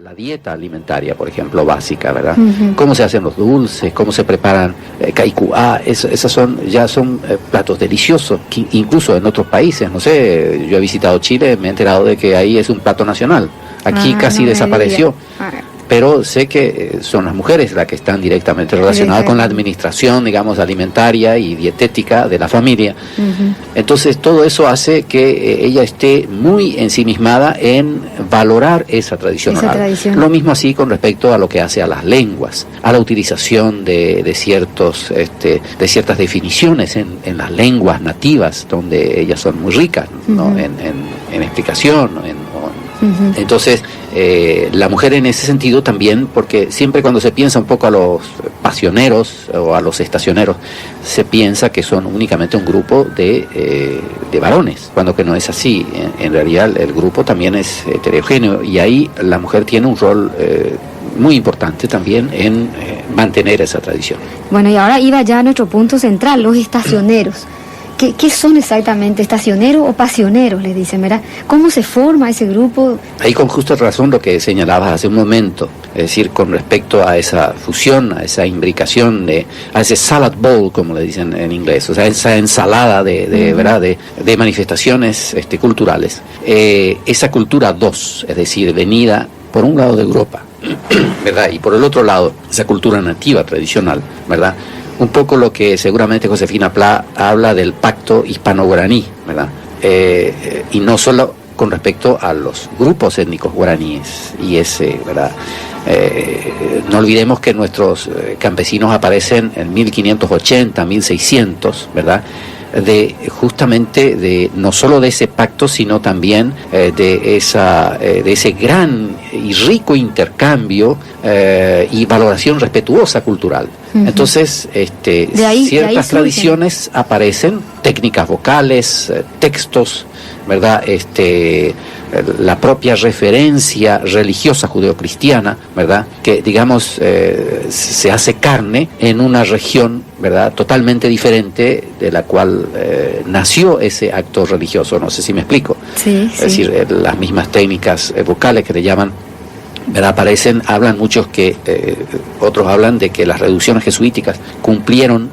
La dieta alimentaria, por ejemplo, básica, ¿verdad? Uh-huh. Cómo se hacen los dulces, cómo se preparan caicuá, esas son platos deliciosos, que incluso en otros países, no sé, yo he visitado Chile, me he enterado de que ahí es un plato nacional, aquí casi desapareció. Pero sé que son las mujeres las que están directamente relacionadas con la administración, digamos, alimentaria y dietética de la familia. Uh-huh. Entonces, todo eso hace que ella esté muy ensimismada en valorar esa tradición oral. Lo mismo así con respecto a lo que hace a las lenguas, a la utilización de ciertas definiciones en las lenguas nativas, donde ellas son muy ricas, ¿no? Uh-huh. en explicación, uh-huh. Entonces, la mujer en ese sentido también, porque siempre cuando se piensa un poco a los pasioneros o a los estacioneros, se piensa que son únicamente un grupo de varones, cuando que no es así. En realidad el grupo también es heterogéneo y ahí la mujer tiene un rol muy importante también en mantener esa tradición. Bueno, y ahora iba ya a nuestro punto central, los estacioneros. ¿Qué son exactamente? ¿Estacioneros o pasioneros? Les dicen, ¿verdad? ¿Cómo se forma ese grupo? Ahí con justa razón lo que señalabas hace un momento, es decir, con respecto a esa fusión, a esa imbricación, a ese salad bowl, como le dicen en inglés, o sea, esa ensalada ¿verdad? de manifestaciones culturales. Esa cultura 2, es decir, venida por un lado de Europa, ¿verdad? Y por el otro lado, esa cultura nativa, tradicional, ¿verdad? Un poco lo que seguramente Josefina Pla habla del pacto hispano-guaraní, ¿verdad? Y no solo con respecto a los grupos étnicos guaraníes, ¿verdad? No olvidemos que nuestros campesinos aparecen en 1580, 1600, ¿verdad? Justamente no solo de ese pacto, sino también de ese gran y rico intercambio y valoración respetuosa cultural. Uh-huh. Entonces, ciertas tradiciones aparecen, técnicas vocales, textos, ¿verdad? La propia referencia religiosa judeocristiana, ¿verdad? Que, digamos, se hace carne en una región, ¿verdad? Totalmente diferente de la cual nació ese acto religioso. No sé si me explico. Sí, es decir, las mismas técnicas vocales que le llaman, ¿verdad? Hablan muchos otros hablan de que las reducciones jesuíticas cumplieron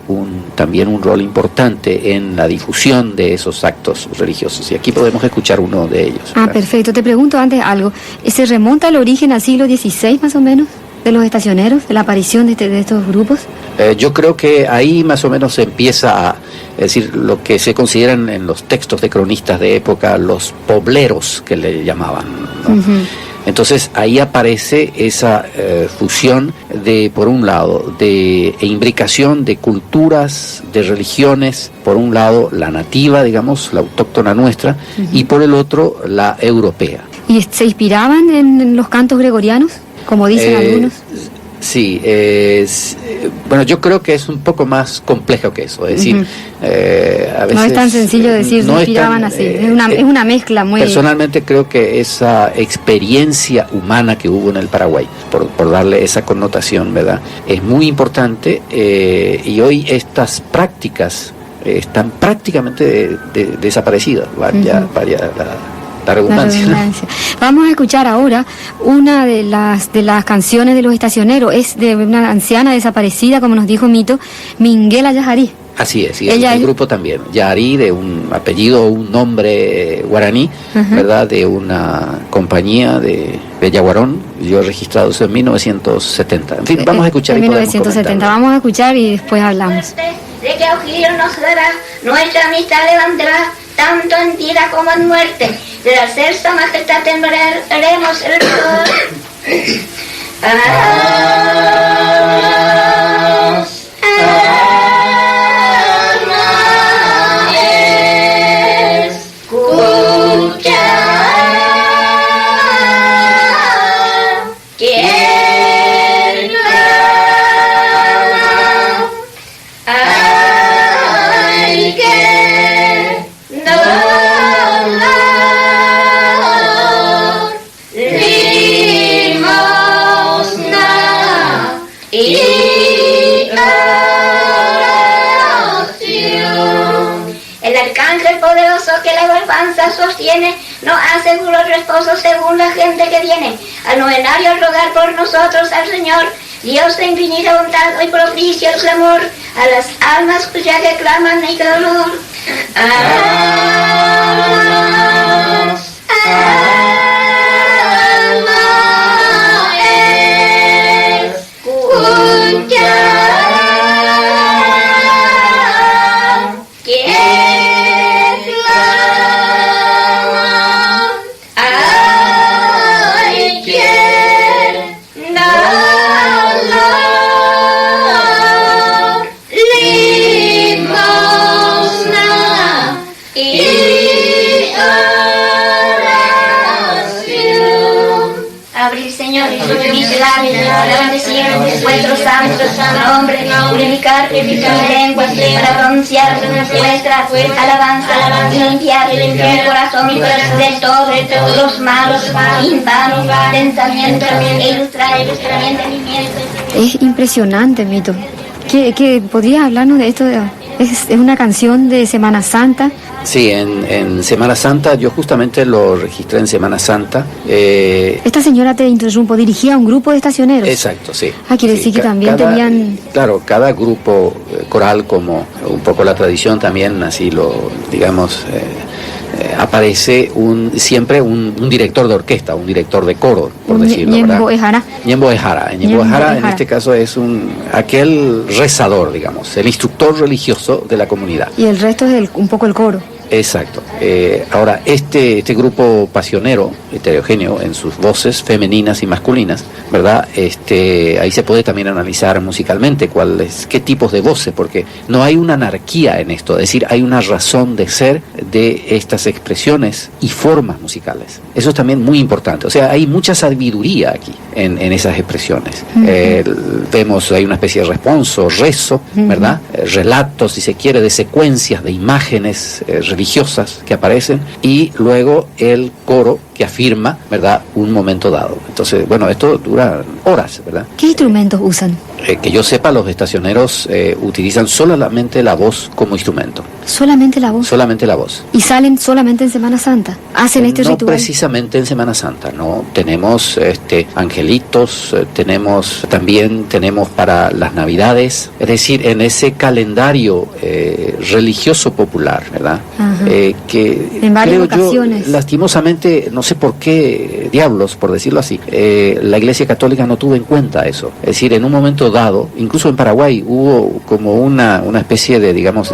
también un rol importante en la difusión de esos actos religiosos. Y aquí podemos escuchar uno de ellos. ¿Verdad? Perfecto. Te pregunto antes algo. ¿Se remonta al origen al siglo XVI más o menos? ¿De los estacioneros? ¿De la aparición de estos grupos? Yo creo que ahí más o menos se empieza es decir, lo que se consideran en los textos de cronistas de época los pobleros que le llamaban, ¿no? Uh-huh. Entonces ahí aparece esa fusión por un lado, de imbricación de culturas, de religiones, por un lado la nativa, digamos, la autóctona nuestra, uh-huh. y por el otro la europea. ¿Y se inspiraban en los cantos gregorianos, como dicen algunos? Sí, bueno, yo creo que es un poco más complejo que eso, es decir, uh-huh. A veces... No es tan sencillo decir, se inspiraban así, es una mezcla muy... Personalmente creo que esa experiencia humana que hubo en el Paraguay, por darle esa connotación, ¿verdad?, es muy importante, y hoy estas prácticas están prácticamente desaparecidas, varias... La redundancia. Vamos a escuchar ahora una de las canciones de los estacioneros. Es de una anciana desaparecida, como nos dijo Mito, Minguela Yajarí. Así es, y el grupo también. Yajarí, de un apellido, un nombre guaraní, uh-huh. ¿verdad? De una compañía de Yaguarón, yo registrado eso en 1970. En fin, vamos a escuchar. En 1970, vamos a escuchar y después hablamos. De que auxilio nos dará, nuestra amistad levantará, tanto en vida como en muerte. De la celsa majestad tendremos el dolor. Sostiene, no aseguro el reposo según la gente que viene. al novenario rogar por nosotros al Señor, Dios de infinita bondad, hoy propicio el clamor a las almas cuyas que claman y dolor. Almas, alma escucha, que clama, ay, que limosna y oración. Abrir, Señor, mis labios, para decir vuestro santo nombre, purificar mi lengua para pronunciar vuestra alabanza y limpiar mi corazón de todos los malos, invanos pensamientos e ilustrar mi entendimiento. Es impresionante, Mito. ¿Qué podrías hablarnos de esto? Es una canción de Semana Santa. Sí, en Semana Santa, yo justamente lo registré en Semana Santa. Esta señora, te interrumpo, dirigía un grupo de estacioneros. Exacto, sí. Quiere decir que también tenían... Claro, cada grupo coral, como un poco la tradición también, así lo, digamos, aparece siempre un director de orquesta, un director de coro, por decirlo, Ñembo ¿verdad? Ejara. Ñembo Ejara. Ñembo Ejara en este caso es aquel rezador, digamos, el instructor religioso de la comunidad. Y el resto es un poco el coro. Exacto. Ahora, este grupo pasionero, heterogéneo en sus voces femeninas y masculinas, ¿verdad? Ahí se puede también analizar musicalmente qué tipos de voces, porque no hay una anarquía en esto, es decir, hay una razón de ser de estas expresiones y formas musicales. Eso es también muy importante. O sea, hay mucha sabiduría aquí en esas expresiones. Vemos, hay una especie de responso, rezo, ¿verdad? Relatos, si se quiere, de secuencias, de imágenes religiosas que aparecen, y luego el coro que afirma, ¿verdad?, un momento dado. Entonces, bueno, esto dura horas, ¿verdad? ¿Qué instrumentos usan? Que yo sepa, los estacioneros utilizan solamente la voz como instrumento. ¿Solamente la voz? Solamente la voz. ¿Y salen solamente en Semana Santa? ¿Hacen este no ritual? Precisamente en Semana Santa, no. Tenemos angelitos, también tenemos para las Navidades, es decir, en ese calendario religioso popular, ¿verdad? Que en varias creo ocasiones. Yo, lastimosamente, no sé por qué diablos, por decirlo así, la Iglesia Católica no tuvo en cuenta eso. Es decir, en un momento dado, incluso en Paraguay hubo como una especie de, digamos,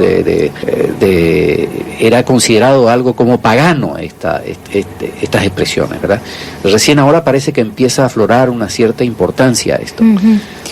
era considerado algo como pagano estas expresiones, ¿verdad? Recién ahora parece que empieza a aflorar una cierta importancia a esto.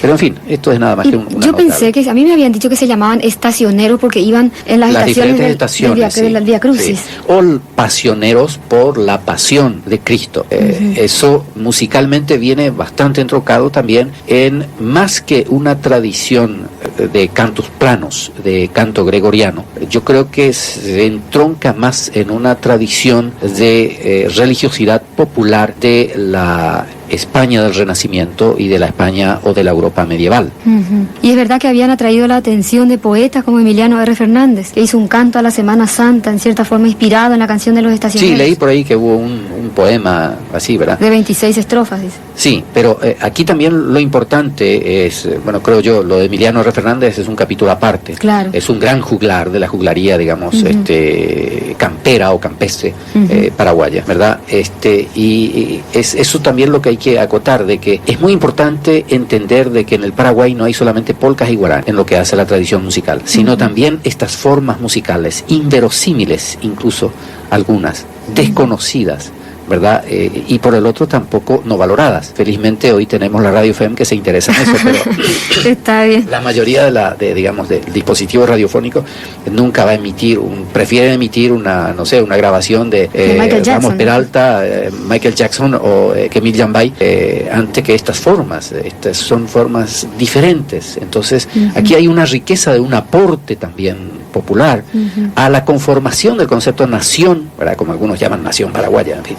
Pero en fin, esto es nada más que una Yo pensé que, a mí me habían dicho que se llamaban estacioneros porque iban en las estaciones del Vía Crucis. Sí. O pasioneros por la pasión de Cristo. Eso musicalmente viene bastante entroncado también en más que una tradición de cantos planos, de canto gregoriano. Yo creo que se entronca más en una tradición de religiosidad popular de la España del Renacimiento y de la España o de la Europa medieval. Y es verdad que habían atraído la atención de poetas como Emiliano R. Fernández, que hizo un canto a la Semana Santa, en cierta forma inspirado en la canción de los estacioneros. Sí, leí por ahí que hubo un poema así, ¿verdad? De 26 estrofas, dice. Sí, pero aquí también lo importante es, bueno, creo yo, lo de Emiliano R. Fernández es un capítulo aparte. Claro. Es un gran juglar de la juglaría, digamos, campera o campestre paraguaya, ¿verdad? Y es eso también lo que hay que acotar, de que es muy importante entender de que en el Paraguay no hay solamente polcas y guaraní en lo que hace la tradición musical, sino también estas formas musicales inverosímiles, incluso algunas desconocidas, ¿verdad? Y por el otro tampoco no valoradas. Felizmente hoy tenemos la Radio FEM que se interesa en eso, pero está bien. La mayoría digamos, del dispositivo radiofónico nunca va a prefiere emitir una grabación de Michael Jackson, Ramos Peralta, Michael Jackson o Kemil Jambay, antes que estas formas. Estas son formas diferentes. Entonces, aquí hay una riqueza de un aporte también popular, a la conformación del concepto nación, ¿verdad? Como algunos llaman nación paraguaya, en fin.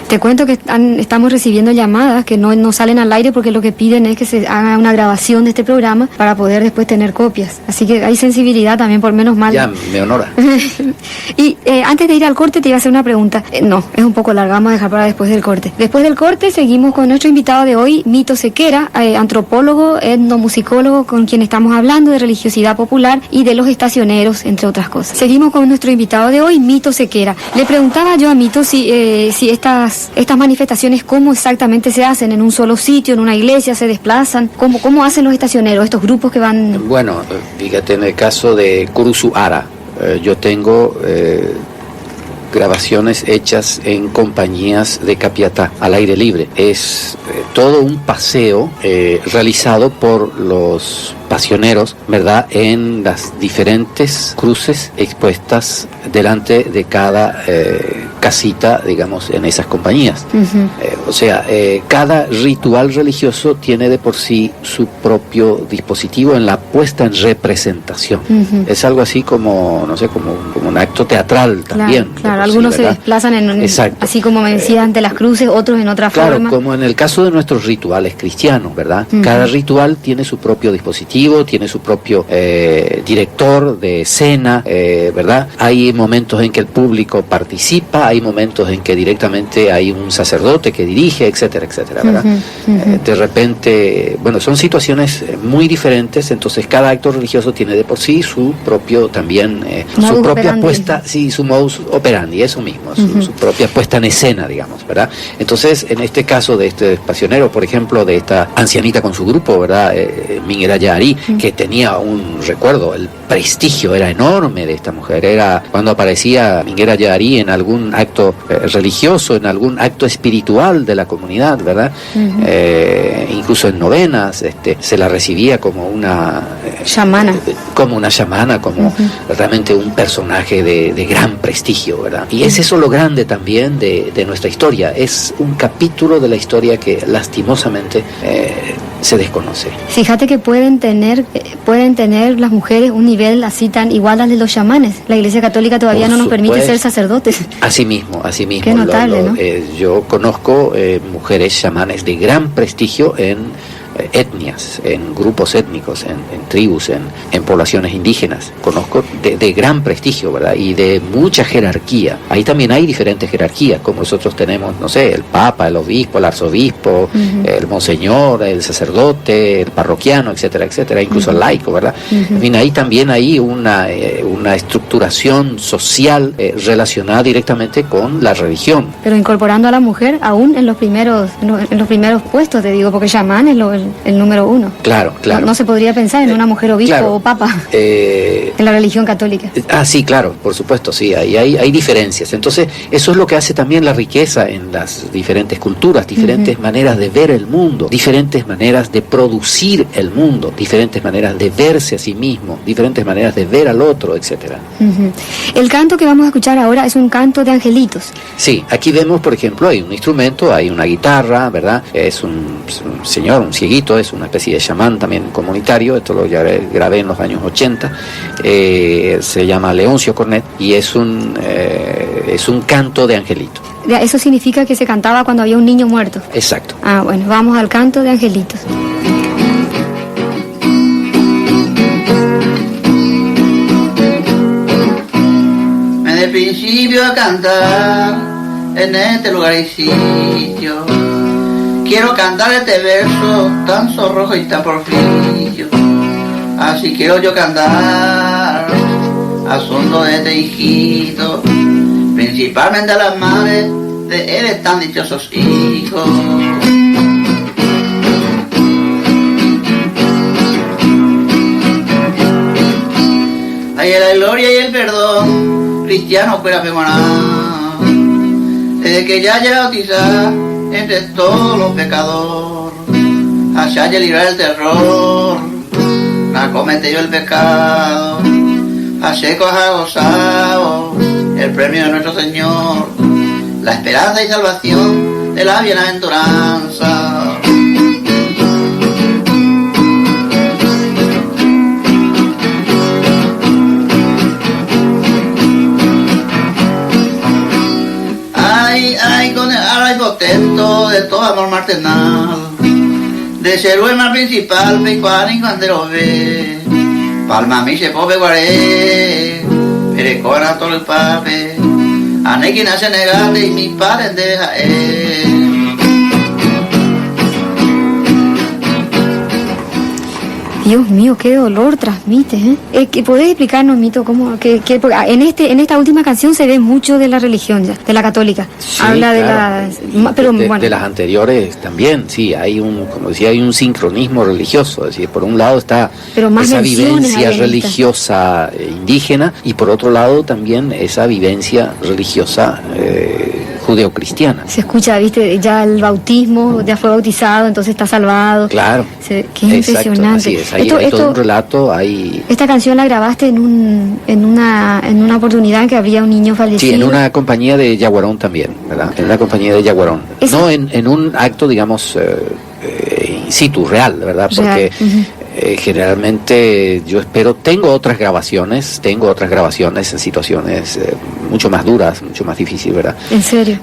Te cuento que estamos recibiendo llamadas que no salen al aire porque lo que piden es que se haga una grabación de este programa para poder después tener copias. Así que hay sensibilidad también, por menos mal. Ya, me honora. Y antes de ir al corte te iba a hacer una pregunta. No, es un poco larga, vamos a dejar para después del corte. Después del corte seguimos con nuestro invitado de hoy, Mito Sequera, antropólogo, etnomusicólogo, con quien estamos hablando de religiosidad popular y de los estacioneros, entre otras cosas. Seguimos con nuestro invitado de hoy, Mito Sequera. Le preguntaba yo a Mito si estas manifestaciones, ¿cómo exactamente se hacen? ¿En un solo sitio, en una iglesia, se desplazan? ¿Cómo hacen los estacioneros, estos grupos que van...? Bueno, fíjate, en el caso de Curuzu Ara, yo tengo grabaciones hechas en compañías de Capiatá, al aire libre. Es todo un paseo realizado por los pasioneros, ¿verdad?, en las diferentes cruces expuestas delante de cada casita, digamos, en esas compañías. O sea, cada ritual religioso tiene de por sí su propio dispositivo en la puesta en representación. Es algo así como, no sé, como un acto teatral también. Claro, algunos se desplazan así como me decía, ante las cruces, otros en otra forma. Claro, como en el caso de nuestros rituales cristianos, ¿verdad? Cada ritual tiene su propio dispositivo, tiene su propio director de escena, ¿verdad? Hay momentos en que el público participa, hay momentos en que directamente hay un sacerdote que dirige, etcétera, etcétera, ¿verdad? De repente, bueno, son situaciones muy diferentes, entonces cada acto religioso tiene de por sí su propio también, su propia puesta, sí, su modus operandi, eso mismo, su propia puesta en escena, digamos, ¿verdad? Entonces, en este caso de este pasionero, por ejemplo, de esta ancianita con su grupo, ¿verdad? Minguera Yari, que tenía un recuerdo, el prestigio era enorme de esta mujer, era cuando aparecía Minguera Yari en algún acto religioso, en algún acto espiritual de la comunidad, ¿verdad? Incluso en novenas, se la recibía como una chamana, como realmente un personaje de gran prestigio, ¿verdad? Y es eso lo grande también de nuestra historia, es un capítulo de la historia que lastimosamente se desconoce. Fíjate que pueden tener las mujeres un nivel así tan igual al de los chamanes. La Iglesia Católica todavía no nos permite ser sacerdotes. Así mismo. Qué notable, ¿no? Yo conozco mujeres chamanes de gran prestigio en etnias, en grupos étnicos, en tribus, en poblaciones indígenas. Conozco de gran prestigio, ¿verdad? Y de mucha jerarquía. Ahí también hay diferentes jerarquías, como nosotros tenemos, no sé, el papa, el obispo, el arzobispo, el monseñor, el sacerdote, el parroquiano, etcétera, etcétera, incluso el laico, ¿verdad? En fin, ahí también hay una estructuración social relacionada directamente con la religión. Pero incorporando a la mujer aún en los primeros puestos, te digo, porque chamán es el número uno. Claro. No se podría pensar en una mujer obispo o papa en la religión católica. Sí, claro, por supuesto, sí, hay diferencias. Entonces, eso es lo que hace también la riqueza en las diferentes culturas, diferentes maneras de ver el mundo, diferentes maneras de producir el mundo, diferentes maneras de verse a sí mismo, diferentes maneras de ver al otro, etcétera. El canto que vamos a escuchar ahora es un canto de angelitos. Sí, aquí vemos, por ejemplo, hay un instrumento, hay una guitarra, ¿verdad? Es un señor, un cieguito, es una especie de chamán también comunitario, esto lo grabé en los años 80, se llama Leoncio Cornet y es un canto de angelito. Eso significa que se cantaba cuando había un niño muerto. Exacto. Bueno, vamos al canto de angelitos. De principio a cantar en este lugar y sitio, quiero cantar este verso tan sonrojo y tan porfirio. Así quiero yo cantar a fondo de este hijito, principalmente a las madres de él tan dichosos hijos. Ay, la gloria y el perdón cristiano fuera femoná, desde que ya haya bautizado entre todos los pecadores, allá haya librar el terror, no comete yo el pecado, así coja gozado el premio de nuestro Señor, la esperanza y salvación de la bienaventuranza. maternal, de ser el principal, pecuani cuando lo ve, palma mi se pobe guaré, perecona todo el pape, anequi nace negate y mi padre deja Dios mío, qué dolor transmite, ¿eh? ¿Podés explicarnos, Mito, cómo en esta última canción se ve mucho de la religión ya, de la católica? Sí, habla claro. De las anteriores también, sí, hay como decía, hay un sincronismo religioso, es decir, por un lado está esa vivencia religiosa indígena y por otro lado también esa vivencia religiosa judeocristiana. Se escucha, viste, ya el bautismo, ya fue bautizado, entonces está salvado. Claro. Qué impresionante. Así es, hay todo un relato ahí. Esta canción la grabaste en una oportunidad en que habría un niño fallecido. Sí, en una compañía de Yaguarón también, ¿verdad? En la compañía de Yaguarón. No en un acto, digamos, in situ, real, ¿verdad? Porque generalmente yo tengo otras grabaciones en situaciones mucho más duras, mucho más difíciles, ¿verdad? ¿En serio?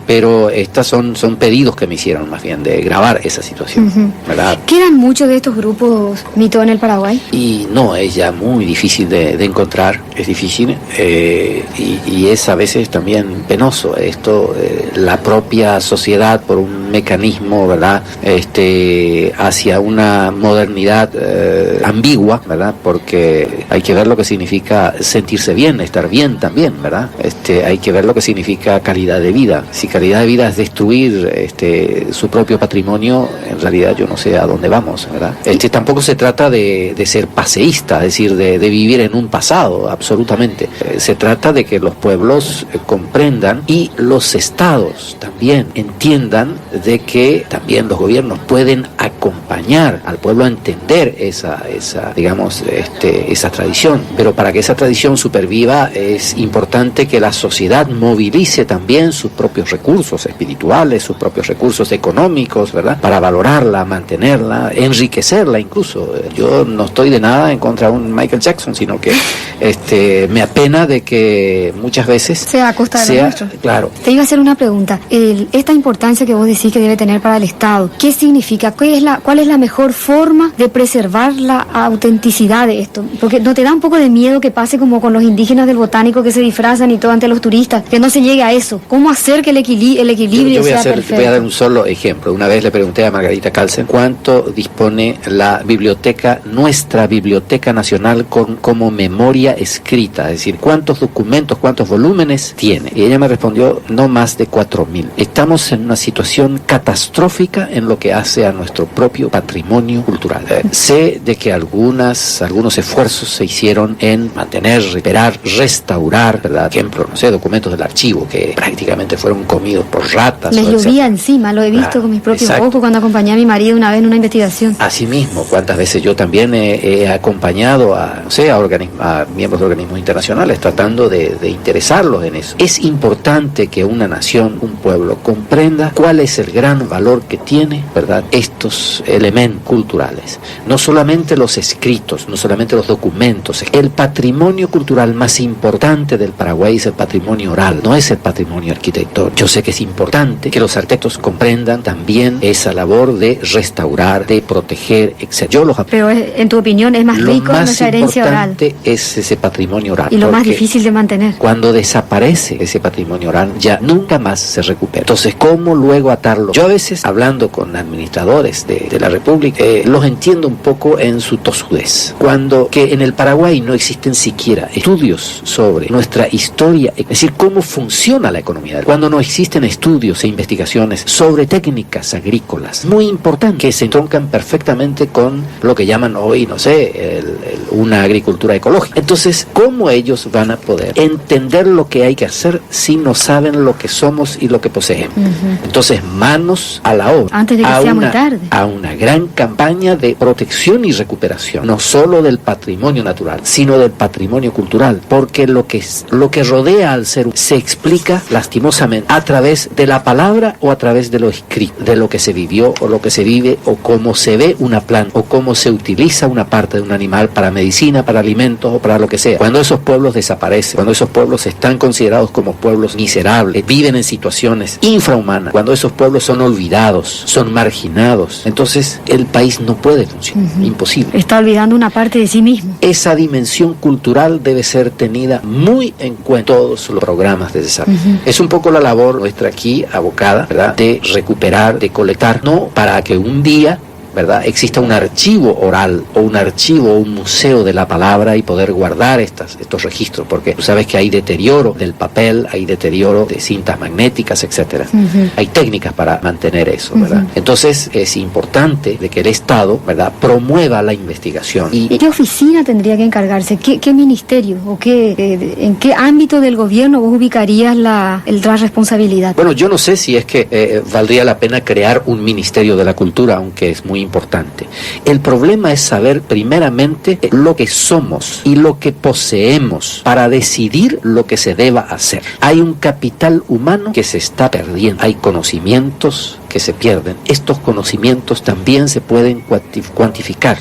Pero estas son pedidos que me hicieron más bien de grabar esa situación, ¿verdad? ¿Quedan muchos de estos grupos, Mito, en el Paraguay? Y no, es ya muy difícil de encontrar, es difícil y es a veces también penoso esto, la propia sociedad por un mecanismo, ¿verdad? Hacia una modernidad ambigua, ¿verdad? Porque hay que ver lo que significa sentirse bien, estar bien también, ¿verdad? Hay que ver lo que significa calidad de vida. Si calidad de vida es destruir su propio patrimonio, en realidad yo no sé a dónde vamos, ¿verdad? Tampoco se trata de ser paseísta, es decir, de vivir en un pasado, absolutamente. Se trata de que los pueblos comprendan y los estados también entiendan de que también los gobiernos pueden acompañar al pueblo a entender esa tradición, pero para que esa tradición superviva es importante que la sociedad movilice también sus propios recursos espirituales, sus propios recursos económicos, ¿verdad? Para valorarla, mantenerla, enriquecerla incluso. Yo no estoy de nada en contra de un Michael Jackson, sino que me apena de que muchas veces sea a costa de lo nuestro. Claro. Te iba a hacer una pregunta. Esta importancia que vos decís que debe tener para el Estado, ¿qué significa? ¿Cuál es la mejor forma de preservar la autenticidad de esto? Porque ¿no te da un poco de miedo que pase como con los indígenas del Botánico que se disfrazan y todo ante los turistas? Que no se llegue a eso. ¿Cómo hacer que el equilibrio sea perfecto? Voy a dar un solo ejemplo. Una vez le pregunté a Margarita Carlsen cuánto dispone nuestra Biblioteca Nacional como memoria escrita, es decir, cuántos documentos, cuántos volúmenes tiene. Y ella me respondió, no más de 4.000. Estamos en una situación catastrófica en lo que hace a nuestro propio patrimonio cultural. Sé de que algunos esfuerzos se hicieron en mantener, recuperar, restaurar, ¿verdad? Por ejemplo, no sé, documentos del archivo que prácticamente fueron comidos por ratas. Les llovía encima, lo he visto con mis propios ojos cuando acompañé a mi marido una vez en una investigación. Así mismo, cuántas veces yo también he acompañado a miembros de organismos internacionales tratando de interesarlos en eso. Es importante que una nación, un pueblo, comprenda cuál es el gran valor que tiene, ¿verdad?, estos elementos culturales. No solamente los escritos, no solamente los documentos. El patrimonio cultural más importante del Paraguay es el patrimonio oral, no es el patrimonio arquitectónico. Yo sé que es importante que los arquitectos comprendan también esa labor de restaurar, de proteger, etc. Pero en tu opinión es más rico nuestra herencia oral. Lo más importante es ese patrimonio oral. Y lo más difícil de mantener. Cuando desaparece ese patrimonio oral, ya nunca más se recupera. Entonces, ¿cómo luego atarlo? Yo a veces, hablando con administradores de la República, los entiendo un poco en su tosudez. Que en el Paraguay no existen siquiera estudios sobre nuestra historia, es decir, cómo funciona la economía. Cuando no existen estudios e investigaciones sobre técnicas agrícolas, muy importantes, que se entroncan perfectamente con lo que llaman hoy, no sé, una agricultura ecológica. Entonces, ¿cómo ellos van a poder entender lo que hay que hacer si no saben lo que somos y lo que poseemos? Entonces, manos a la obra. Antes de que sea muy tarde. A una gran campaña de protección y recuperación, no solo del patrimonio natural, sino del patrimonio cultural, porque lo que rodea al ser humano se explica lastimosamente a través de la palabra o a través de lo escrito, de lo que se vivió o lo que se vive o cómo se ve una planta o cómo se utiliza una parte de un animal para medicina, para alimentos o para lo que sea. Cuando esos pueblos desaparecen, cuando esos pueblos están considerados como pueblos miserables, viven en situaciones infrahumanas, cuando esos pueblos son olvidados, son marginados, entonces el país no puede funcionar. Imposible. Está olvidando una parte de sí mismo. Esa dimensión cultural debe ser tenida muy en cuenta en todos los programas de desarrollo. Es un poco la labor nuestra aquí, abocada, ¿verdad?, de recuperar, de colectar, no para que un día, ¿verdad?, exista un archivo oral o un archivo o un museo de la palabra y poder guardar estos registros, porque tú sabes que hay deterioro del papel, hay deterioro de cintas magnéticas, etcétera. Hay técnicas para mantener eso, ¿verdad? Entonces es importante de que el Estado, ¿verdad?, promueva la investigación. ¿Y qué oficina tendría que encargarse? ¿Qué ministerio o en qué ámbito del gobierno vos ubicarías la responsabilidad? Bueno, yo no sé si es que valdría la pena crear un Ministerio de la Cultura, aunque es muy importante. El problema es saber primeramente lo que somos y lo que poseemos para decidir lo que se deba hacer. Hay un capital humano que se está perdiendo. Hay conocimientos que se pierden. Estos conocimientos también se pueden cuantificar.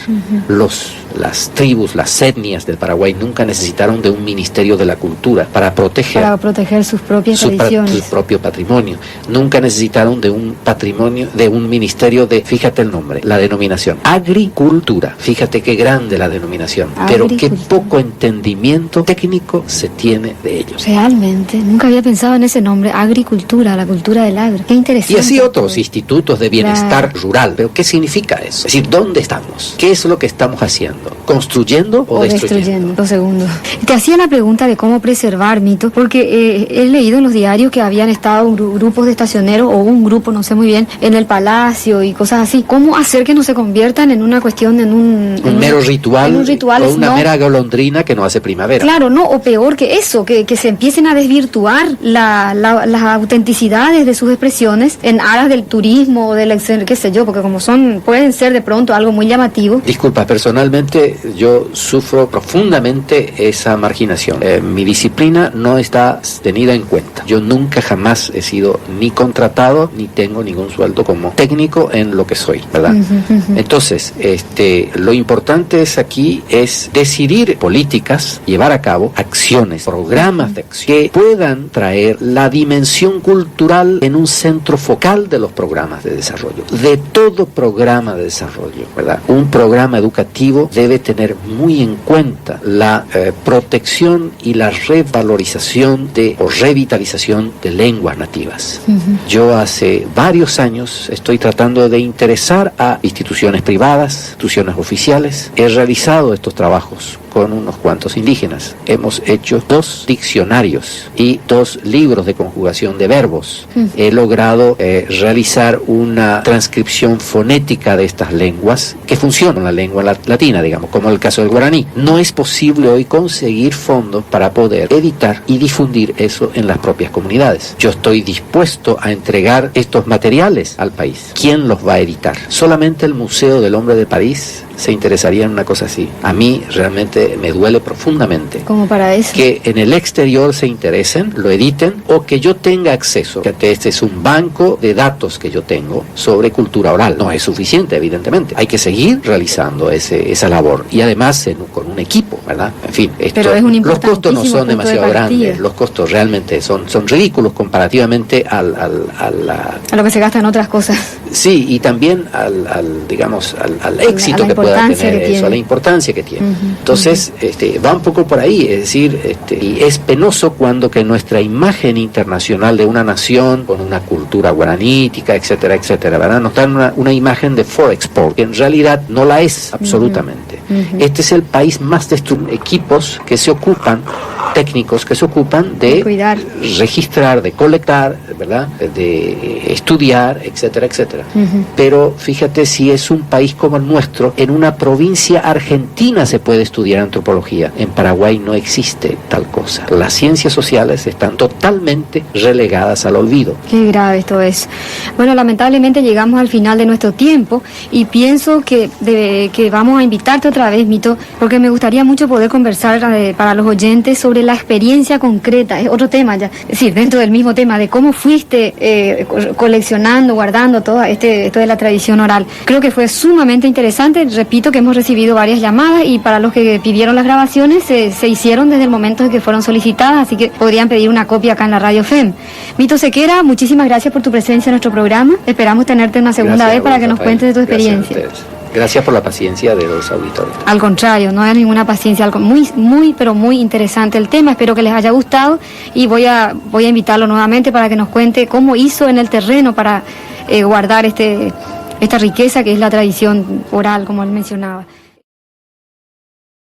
Las tribus, las etnias del Paraguay nunca necesitaron de un Ministerio de la Cultura para proteger sus propias tradiciones, su propio patrimonio. Nunca necesitaron de un patrimonio, de un ministerio de, fíjate el nombre, la denominación, agricultura. Fíjate qué grande la denominación, pero qué poco entendimiento técnico se tiene de ellos. Realmente, nunca había pensado en ese nombre, agricultura, la cultura del agro. Qué interesante. Y así otros institutos de bienestar rural. Pero ¿qué significa eso? Es decir, ¿dónde estamos? ¿Qué es lo que estamos haciendo? ¿Construyendo o destruyendo? Dos segundos. Te hacía la pregunta de cómo preservar, Mito, porque he leído en los diarios que habían estado grupos de estacioneros o un grupo, no sé muy bien, en el palacio y cosas así. ¿Cómo hacer que no se conviertan en una cuestión, en un mero ritual, o una mera golondrina que no hace primavera? Claro, no, o peor que eso, que se empiecen a desvirtuar las autenticidades de sus expresiones en aras del turismo o del, qué sé yo, porque como pueden ser de pronto algo muy llamativo. Disculpa, personalmente yo sufro profundamente esa marginación. Mi disciplina no está tenida en cuenta. Yo nunca jamás he sido ni contratado ni tengo ningún sueldo como técnico en lo que soy, ¿verdad? Entonces, lo importante aquí es decidir políticas, llevar a cabo acciones, programas de acción que puedan traer la dimensión cultural en un centro focal de los programas de desarrollo, de todo programa de desarrollo, ¿verdad? Un programa educativo debe tener muy en cuenta la protección y la revalorización o revitalización de lenguas nativas. Yo hace varios años estoy tratando de interesar a instituciones privadas, instituciones oficiales. He realizado estos trabajos con unos cuantos indígenas. Hemos hecho 2 diccionarios y 2 libros de conjugación de verbos. He logrado realizar una transcripción fonética de estas lenguas que funcionan en la lengua latina, digamos, como el caso del guaraní. No es posible hoy conseguir fondos para poder editar y difundir eso en las propias comunidades. Yo estoy dispuesto a entregar estos materiales al país. ¿Quién los va a editar? Solamente el Museo del Hombre de París se interesaría en una cosa así. A mí realmente me duele profundamente. ¿Cómo para eso? Que en el exterior se interesen, lo editen, o que yo tenga acceso. Fíjate, este es un banco de datos que yo tengo sobre cultura oral. No es suficiente, evidentemente. Hay que seguir realizando esa labor. Y además con un equipo, ¿verdad? En fin, pero es los costos no son demasiado grandes. Los costos realmente son ridículos comparativamente a lo que se gasta en otras cosas. Sí, y también al éxito que pueda tener eso, a la importancia que tiene. Entonces, va un poco por ahí, es decir, y es penoso cuando que nuestra imagen internacional de una nación con una cultura guaranítica, etcétera, etcétera, ¿verdad?, nos dan una imagen de for export, que en realidad no la es absolutamente. Este es el país más de equipos que se ocupan, técnicos que se ocupan de cuidar, registrar, de colectar, ¿verdad?, de estudiar, etcétera, etcétera. Pero fíjate, si es un país como el nuestro, en una provincia argentina se puede estudiar antropología. En Paraguay no existe tal cosa. Las ciencias sociales están totalmente relegadas al olvido. Qué grave esto es. Bueno, lamentablemente llegamos al final de nuestro tiempo y pienso que vamos a invitarte otra vez, Mito, porque me gustaría mucho poder conversar para los oyentes sobre la experiencia concreta. Es otro tema ya, es decir, dentro del mismo tema de cómo fuiste coleccionando, guardando todo esto de la tradición oral. Creo que fue sumamente interesante. Repito que hemos recibido varias llamadas y para los que pidieron las grabaciones grabaciones se hicieron desde el momento en que fueron solicitadas, así que podrían pedir una copia acá en la Radio FEM. Mito Sequera, muchísimas gracias por tu presencia en nuestro programa. Esperamos tenerte una segunda vez para que nos cuentes de tu experiencia. Gracias por la paciencia de los auditores. Al contrario, no hay ninguna paciencia, pero muy interesante el tema. Espero que les haya gustado y voy a invitarlo nuevamente para que nos cuente cómo hizo en el terreno para guardar esta riqueza que es la tradición oral, como él mencionaba.